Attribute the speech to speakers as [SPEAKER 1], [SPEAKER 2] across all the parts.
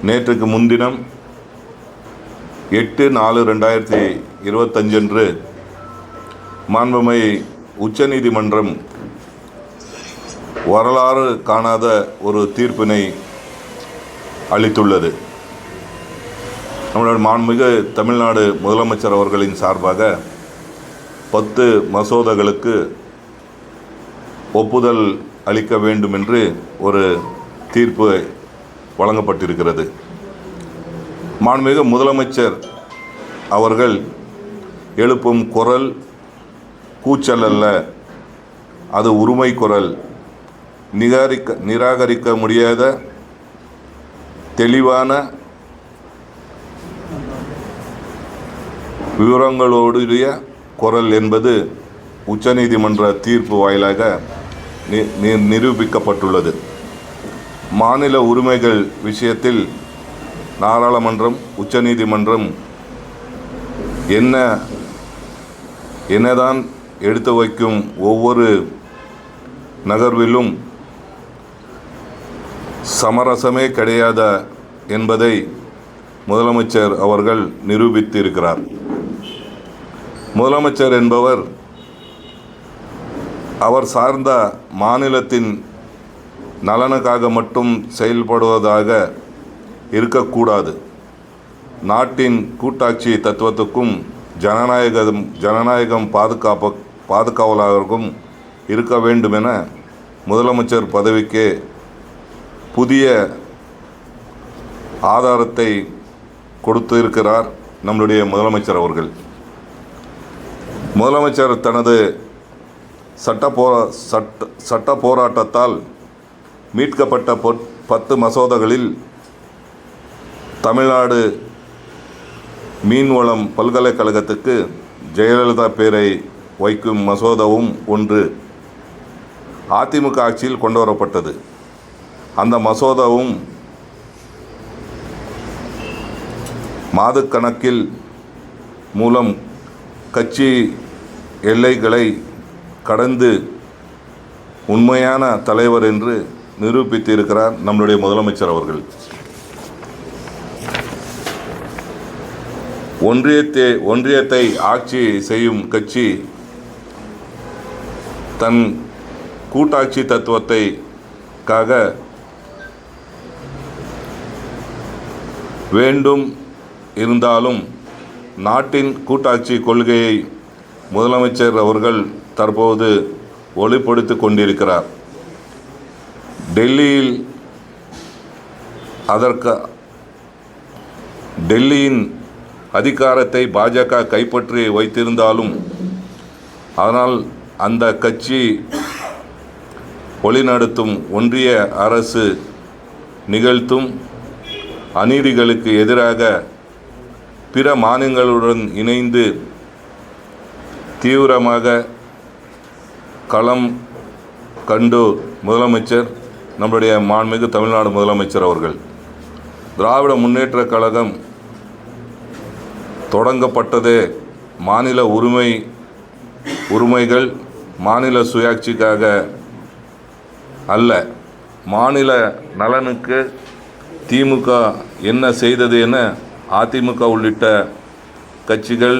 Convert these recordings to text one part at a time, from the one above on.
[SPEAKER 1] நேற்றுக்கு முன்தினம் 8/4/2025 அன்று மாண்புமிகு உச்சநீதிமன்றம் வரலாறு காணாத ஒரு தீர்ப்பினை அளித்துள்ளது. நம்மளுடைய மாண்புமிகு தமிழ்நாடு முதலமைச்சர் அவர்களின் சார்பாக 10 மசோதாக்களுக்கு ஒப்புதல் அளிக்க வேண்டும் என்று ஒரு தீர்ப்பு வழங்கப்பட்டிருக்கிறது. மாண்புமிகு முதலமைச்சர் அவர்கள் எழுப்பும் குரல் கூச்சல் அல்ல, அது உரிமை குரல். நிராகரிக்க முடியாத தெளிவான விவரங்களோடைய குரல் என்பது உச்சநீதிமன்ற தீர்ப்பு வாயிலாக நிரூபிக்கப்பட்டுள்ளது. மாநில உரிமைகள் விஷயத்தில் நாடாளுமன்றம், உச்சநீதிமன்றம் என்னதான் எடுத்து வைக்கும் ஒவ்வொரு நகர்விலும் சமரசமே கிடையாத என்பதை முதலமைச்சர் அவர்கள் நிரூபித்திருக்கிறார். முதலமைச்சர் என்பவர் அவர் சார்ந்த மாநிலத்தின் நலனுக்காக மட்டும் செயல்படுவதாக இருக்கக்கூடாது. நாட்டின் கூட்டாட்சி தத்துவத்துக்கும் ஜனநாயகம் பாதுகாவலருக்கும் இருக்க வேண்டும் என முதலமைச்சர் பதவிக்கு புதிய ஆதாரத்தை கொடுத்திருக்கிறார் நம்முடைய முதலமைச்சர் அவர்கள். முதலமைச்சர் தனது சட்ட போராட்டத்தால் மீட்கப்பட்ட 10 மசோதாக்களில் தமிழ்நாடு மீன்வளம் பல்கலைக்கழகத்துக்கு ஜெயலலிதா பெயரை வைக்கும் மசோதாவும் ஒன்று அதிமுக ஆட்சியில் கொண்டு வரப்பட்டது. அந்த மசோதாவும் மாதக்கணக்கில் மூலம் கட்சி எல்லைகளை கடந்து உண்மையான தலைவர் என்று நிரூபித்திருக்கிறார் நம்முடைய முதலமைச்சர் அவர்கள். ஒன்றியத்தை ஆட்சி செய்யும் கட்சி தன் கூட்டாட்சி தத்துவத்தைக்காக வேண்டும் இருந்தாலும் நாட்டின் கூட்டாட்சி கொள்கையை முதலமைச்சர் அவர்கள் தற்போது ஒளிப்படுத்தி கொண்டிருக்கிறார். டெல்லியின் அதிகாரத்தை பாஜக கைப்பற்றி வைத்திருந்தாலும் அதனால் அந்த கட்சி வழிநடத்தும் ஒன்றிய அரசு நிகழ்த்தும் அநீதிகளுக்கு எதிராக பிற மாநிலங்களுடன் இணைந்து தீவிரமாக களம் கண்டு முதலமைச்சர் நம்முடைய மாண்புமிகு தமிழ்நாடு முதலமைச்சர் அவர்கள் திராவிட முன்னேற்றக் கழகம் தொடங்கப்பட்டதே மாநில உரிமைகள் மாநில சுயாட்சிக்காக அல்ல, மாநில நலனுக்கு திமுக என்ன செய்தது என அதிமுக உள்ளிட்ட கட்சிகள்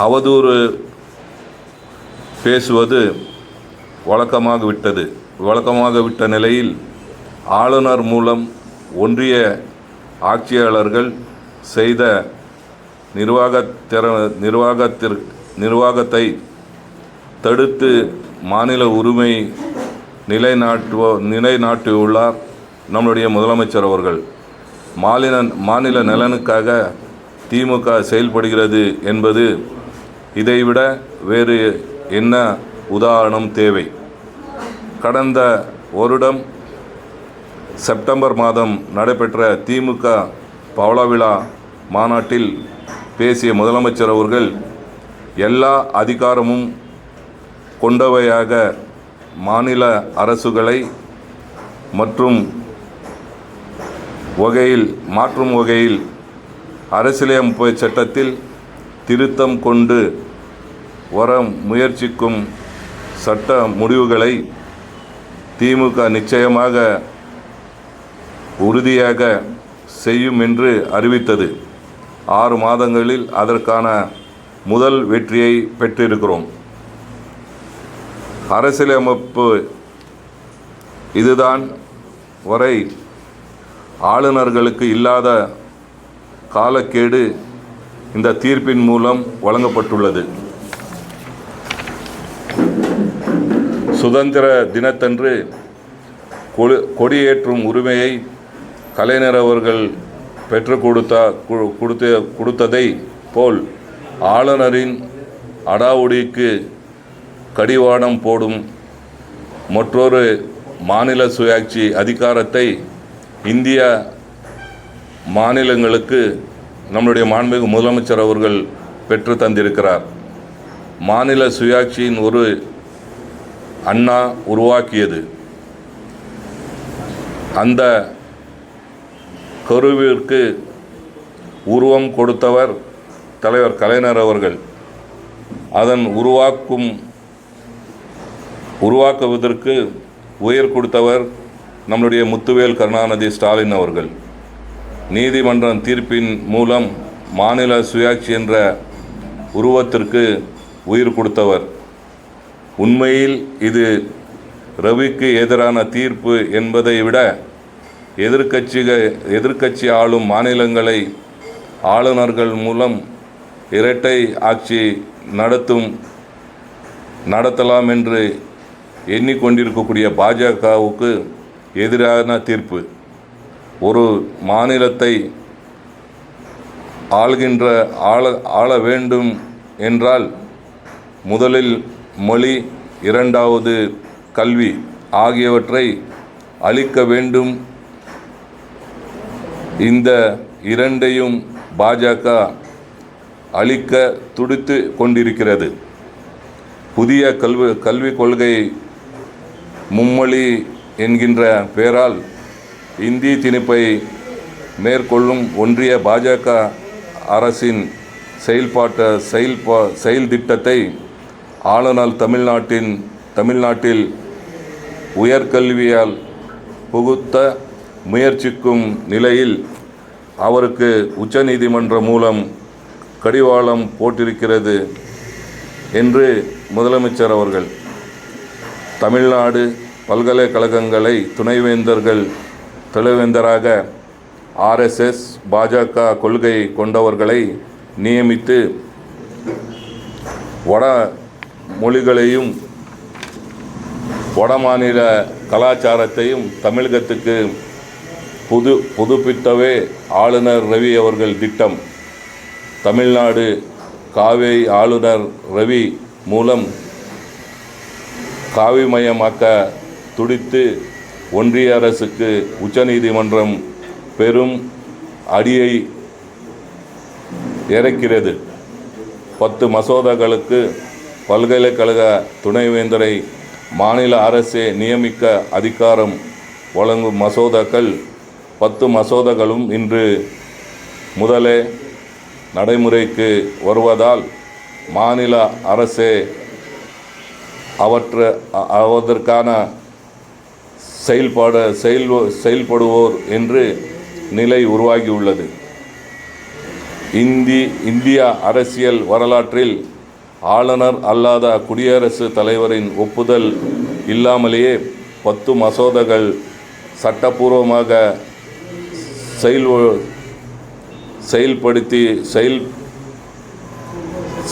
[SPEAKER 1] அவதூறு பேசுவது வழக்கமாக விட்ட நிலையில் ஆளுநர் மூலம் ஒன்றிய ஆட்சியாளர்கள் செய்த நிர்வாகத்தை தடுத்து மாநில உரிமை நிலைநாட்டியுள்ளார் நம்முடைய முதலமைச்சர் அவர்கள். மாநில நலனுக்காக திமுக செயல்படுகிறது என்பது இதைவிட வேறு என்ன உதாரணம் தேவை? கடந்த வருடம் செப்டம்பர் மாதம் நடைபெற்ற திமுக பவளவிழா மாநாட்டில் பேசிய முதலமைச்சர் அவர்கள் எல்லா அதிகாரமும் கொண்டவையாக மாநில அரசுகளை மாற்றும் வகையில் அரசியலமைப்பு சட்டத்தில் திருத்தம் கொண்டு வர முயற்சிக்கும் சட்ட முடிவுகளை திமுக நிச்சயமாக உறுதியாக செய்யும் என்று அறிவித்தது. 6 மாதங்களில் அதற்கான முதல் வெற்றியை பெற்றிருக்கிறோம். அரசியலமைப்பு இதுதான் வரை ஆளுநர்களுக்கு இல்லாத காலக்கெடு இந்த தீர்ப்பின் மூலம் வழங்கப்பட்டுள்ளது. சுதந்திர தினத்தன்று கொடியேற்றும் உரிமையை கலைஞர் அவர்கள் பெற்றுக் கொடுத்ததை போல் ஆளுநரின் அடாவுடிக்கு கடிவாளம் போடும் மற்றொரு மாநில சுயாட்சி அதிகாரத்தை இந்திய மாநிலங்களுக்கு நம்முடைய மாண்புமிகு முதலமைச்சர் அவர்கள் பெற்று தந்திருக்கிறார். மாநில சுயாட்சியின் ஒரு அண்ணா உருவாக்கியது. அந்த கருவிற்கு உருவம் கொடுத்தவர் தலைவர் கலைஞர் அவர்கள். அதன் உருவாக்குவதற்கு உயிர் கொடுத்தவர் நம்முடைய முத்துவேல் கருணாநிதி ஸ்டாலின் அவர்கள். நீதிமன்ற தீர்ப்பின் மூலம் மாநில சுயாட்சி என்ற உருவத்திற்கு உயிர் கொடுத்தவர். உண்மையில் இது ரவிக்கு எதிரான தீர்ப்பு என்பதை விட எதிர்க்கட்சி ஆளும் மாநிலங்களை ஆளுநர்கள் மூலம் இரட்டை ஆட்சி நடத்தலாம் என்று எண்ணிக்கொண்டிருக்கக்கூடிய பாஜகவுக்கு எதிரான தீர்ப்பு. ஒரு மாநிலத்தை ஆள வேண்டும் என்றால் முதலில் மொழி, இரண்டாவது கல்வி ஆகியவற்றை அளிக்க வேண்டும். இந்த இரண்டையும் பாஜக அளிக்க துடித்து கொண்டிருக்கிறது. புதிய கல்விக் கொள்கை மும்மொழி என்கின்ற பெயரால் இந்தி திணிப்பை மேற்கொள்ளும் ஒன்றிய பாஜக அரசின் செயல் திட்டத்தை ஆளுநர் தமிழ்நாட்டில் உயர்கல்வியால் புகுத்த முயற்சிக்கும் நிலையில் அவருக்கு உச்சநீதிமன்றம் மூலம் கடிவாளம் போட்டிருக்கிறது என்று முதலமைச்சர் அவர்கள் தமிழ்நாடு பல்கலைக்கழகங்களை துணைவேந்தராக RSS பாஜக கொள்கை கொண்டவர்களை நியமித்து வட மொழிகளையும் வடமாநில கலாச்சாரத்தையும் தமிழகத்துக்கு புதுப்பித்தவே ஆளுநர் ரவி அவர்கள் திட்டம். தமிழ்நாடு காவேரி ஆளுநர் ரவி மூலம் காவிமயமாக்க துடித்து ஒன்றிய அரசுக்கு உச்சநீதிமன்றம் பெரும் அடியை இறக்கிறது. 10 மசோதாக்களுக்கு பல்கலைக்கழக துணைவேந்தரை மாநில அரசே நியமிக்க அதிகாரம் வழங்கும் மசோதாக்கள் 10 மசோதாக்களும் இன்று முதலே நடைமுறைக்கு வருவதால் மாநில அரசே அதற்கான செயல்படுவோர் என்று நிலை உருவாகியுள்ளது. இந்திய அரசியல் வரலாற்றில் ஆளுநர் அல்லாத குடியரசுத் தலைவரின் ஒப்புதல் இல்லாமலேயே 10 மசோதாக்கள் சட்டப்பூர்வமாக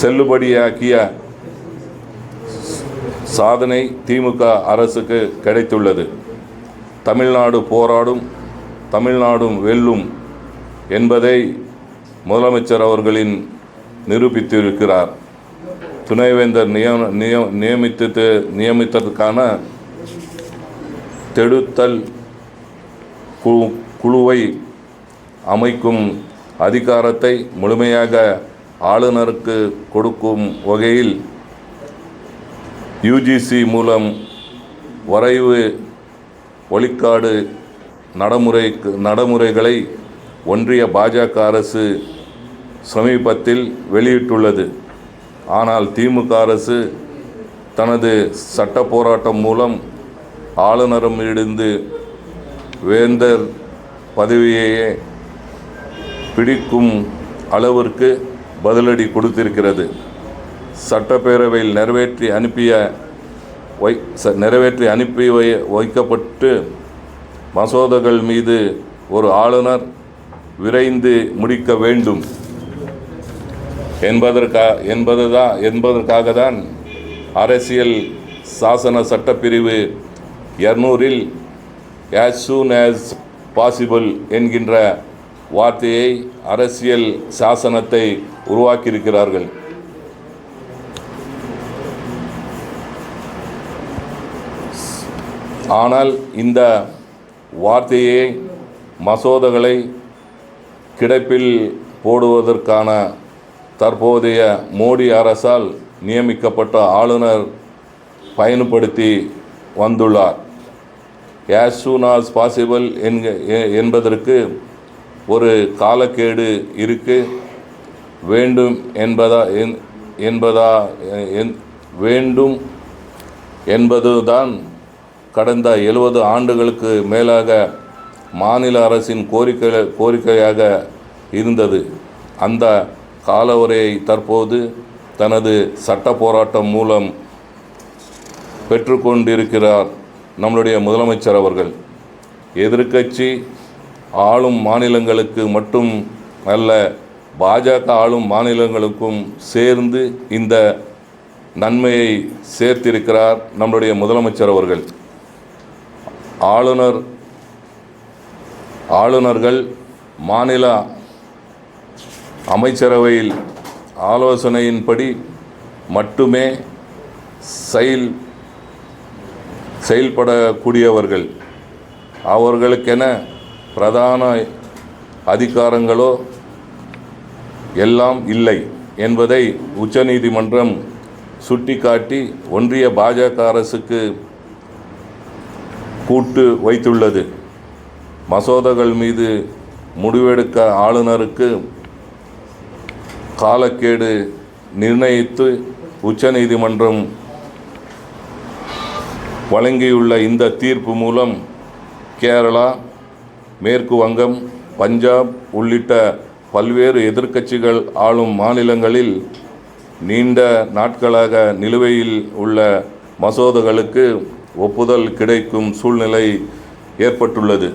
[SPEAKER 1] செல்லுபடியாக்கிய சாதனை திமுக அரசுக்கு கிடைத்துள்ளது. தமிழ்நாடு போராடும், தமிழ்நாடும் வெல்லும் என்பதை முதலமைச்சர் அவர்களின் நிரூபித்திருக்கிறார். துணைவேந்தர் நியமித்ததற்கான தேடுதல் குழுவை அமைக்கும் அதிகாரத்தை முழுமையாக ஆளுநருக்கு கொடுக்கும் வகையில் UGC மூலம் வரைவு வழிகாட்டு நடைமுறைகளை ஒன்றிய பாஜக அரசு சமீபத்தில் வெளியிட்டுள்ளது. ஆனால் திமுக அரசு தனது சட்ட போராட்டம் மூலம் ஆளுநரிடமிருந்து பதவியையே பிடிக்கும் அளவிற்கு பதிலடி கொடுத்திருக்கிறது. சட்டப்பேரவையில் நிறைவேற்றி அனுப்பி வைக்கப்பட்டு மசோதாக்கள் மீது ஒரு ஆளுநர் விரைந்து முடிக்க வேண்டும் என்பதற்காக தான் அரசியல் சாசன சட்டப்பிரிவு 200 as soon as possible என்கின்ற வார்த்தையை அரசியல் சாசனத்தை உருவாக்கியிருக்கிறார்கள். ஆனால் இந்த வார்த்தையை மசோதாக்களை கிடப்பில் போடுவதற்கான தற்போதைய மோடி அரசால் நியமிக்கப்பட்ட ஆளுநர் பயன்படுத்தி வந்துள்ளார். as soon as possible என்பதற்கு ஒரு காலக்கேடு இருக்கு. வேண்டும் என்பதுதான் கடந்த 70 ஆண்டுகளுக்கு மேலாக மாநில அரசின் கோரிக்கையாக இருந்தது. அந்த காலவரையை தற்போது தனது சட்ட போராட்டம் மூலம் பெற்றுக்கொண்டிருக்கிறார் நம்முடைய முதலமைச்சர் அவர்கள். எதிர்க்கட்சி ஆளும் மாநிலங்களுக்கு மட்டும் அல்ல, பாஜக ஆளும் மாநிலங்களுக்கும் சேர்ந்து இந்த நன்மையை சேர்த்திருக்கிறார் நம்முடைய முதலமைச்சர் அவர்கள். ஆளுநர்கள் மாநில அமைச்சரவையில் ஆலோசனையின்படி மட்டுமே செயல்படக்கூடியவர்கள். அவர்களுக்கென பிரதான அதிகாரங்களோ எல்லாம் இல்லை என்பதை உச்சநீதிமன்றம் சுட்டிக்காட்டி ஒன்றிய பாஜக அரசுக்கு கூட்டு வைத்துள்ளது. மசோதாக்கள் மீது முடிவெடுக்க ஆளுநருக்கு காலக்கெடு நிர்ணயித்து உச்சநீதிமன்றம் வழங்கியுள்ள இந்த தீர்ப்பு மூலம் கேரளா, மேற்கு வங்கம், பஞ்சாப் உள்ளிட்ட பல்வேறு எதிர்க்கட்சிகள் ஆளும் மாநிலங்களில் நீண்ட நாட்களாக நிலுவையில் உள்ள மசோதாக்களுக்கு ஒப்புதல் கிடைக்கும் சூழ்நிலை ஏற்பட்டுள்ளது.